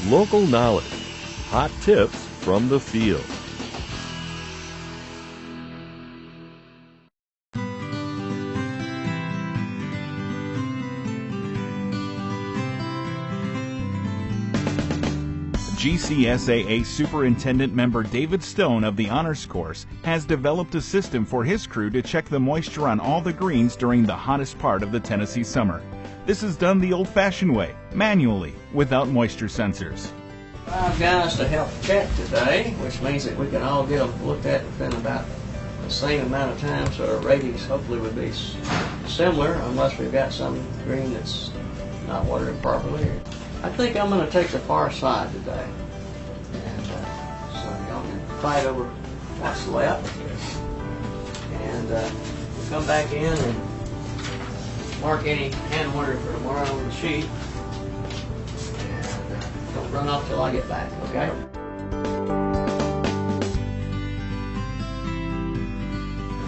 Local knowledge. Hot tips from the field. GCSAA Superintendent member David Stone of the Honors Course has developed a system for his crew to check the moisture on all the greens during the hottest part of the Tennessee summer. This is done the old-fashioned way, manually, without moisture sensors. 5 guys to help check today, which means that we can all get them looked at within about the same amount of time, so our ratings hopefully would be similar, unless we've got some green that's not watered properly. I think I'm going to take the far side today, and so y'all can fight over what's left, and we'll come back in and mark any hand water for tomorrow on the sheet, and don't run off till I get back, okay?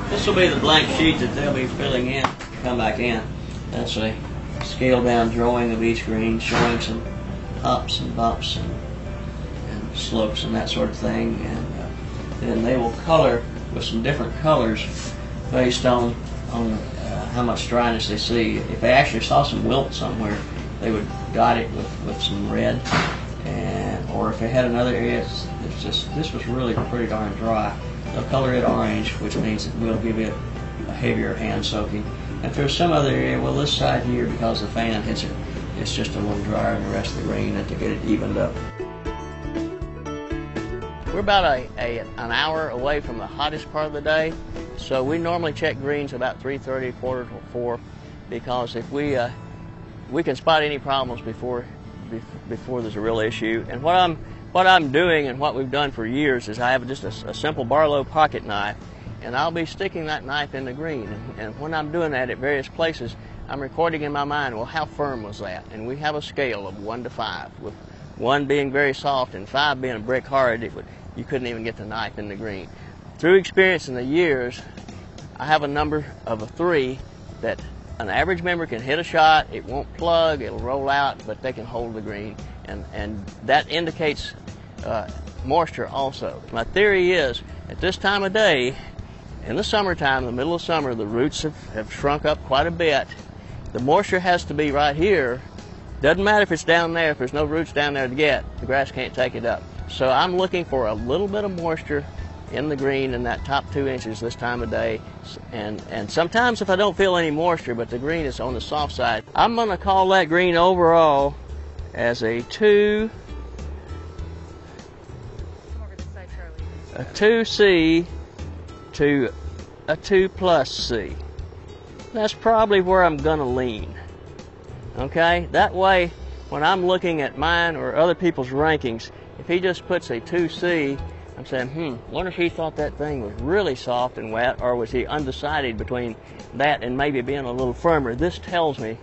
This will be the blank sheet that they'll be filling in. Come back in. That's a scaled down drawing of each green, showing some ups and bumps and slopes and that sort of thing, and then they will color with some different colors based on how much dryness they see. If they actually saw some wilt somewhere, they would dot it with some red, or if they had another area, it's just, this was really pretty darn dry, they'll color it orange, which means it will give it a heavier hand soaking. If there's some other area, well, this side here, because the fan hits it, it's just a little drier than the rest of the green, and to get it evened up. We're about an hour away from the hottest part of the day, so we normally check greens about 3:30, quarter to 4, because if we can spot any problems before there's a real issue. And what I'm doing, and what we've done for years, is I have just a simple Barlow pocket knife, and I'll be sticking that knife in the green. And when I'm doing that at various places, I'm recording in my mind, well, how firm was that? And we have a scale of 1 to 5, with 1 being very soft and 5 being a brick hard. You couldn't even get the knife in the green. Through experience in the years, I have a number of a 3 that an average member can hit a shot, it won't plug, it'll roll out, but they can hold the green. And that indicates moisture also. My theory is, at this time of day, in the summertime, in the middle of summer, the roots have shrunk up quite a bit. The moisture has to be right here. Doesn't matter if it's down there, if there's no roots down there to get, the grass can't take it up. So I'm looking for a little bit of moisture in the green in that top 2 inches this time of day. And sometimes if I don't feel any moisture, but the green is on the soft side, I'm going to call that green overall as a 2, a 2C to a 2+C. That's probably where I'm going to lean. Okay? That way, when I'm looking at mine or other people's rankings, if he just puts a 2C, I'm saying, wonder if he thought that thing was really soft and wet, or was he undecided between that and maybe being a little firmer. This tells me,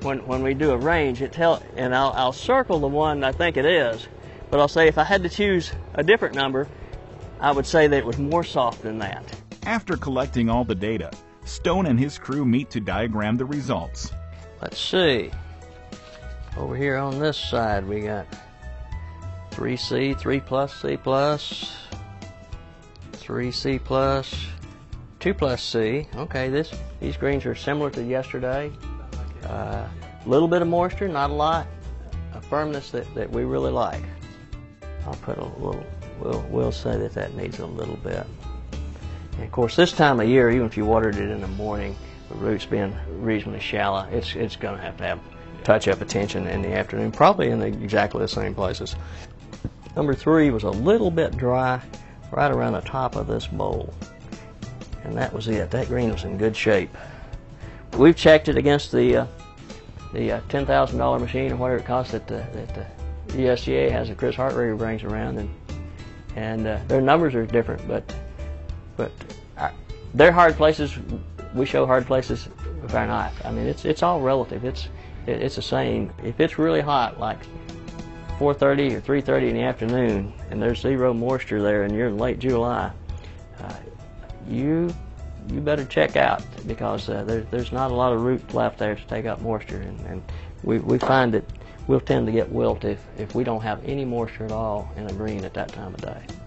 when we do a range, and I'll circle the one I think it is, but I'll say if I had to choose a different number, I would say that it was more soft than that. After collecting all the data, Stone and his crew meet to diagram the results. Let's see. Over here on this side, we got 3C, 3+C+, 3C+, 2+C. Okay, these greens are similar to yesterday. A little bit of moisture, not a lot. A firmness that we really like. I'll put a little, we'll say that needs a little bit. And of course, this time of year, even if you watered it in the morning, the roots being reasonably shallow, it's going to have touch-up attention in the afternoon, probably in exactly the same places. Number 3 was a little bit dry right around the top of this bowl. And that was it. That green was in good shape. We've checked it against the $10,000 machine or whatever it costs that the USGA has, that Chris Hartrager brings around, and their numbers are different, but they're hard places. We show hard places with our knife. I mean, it's all relative. It's the same. If it's really hot, like 4:30 or 3:30 in the afternoon, and there's 0 moisture there, and you're in late July, you better check out, because there's not a lot of root left there to take up moisture, and we find that we'll tend to get wilt if we don't have any moisture at all in a green at that time of day.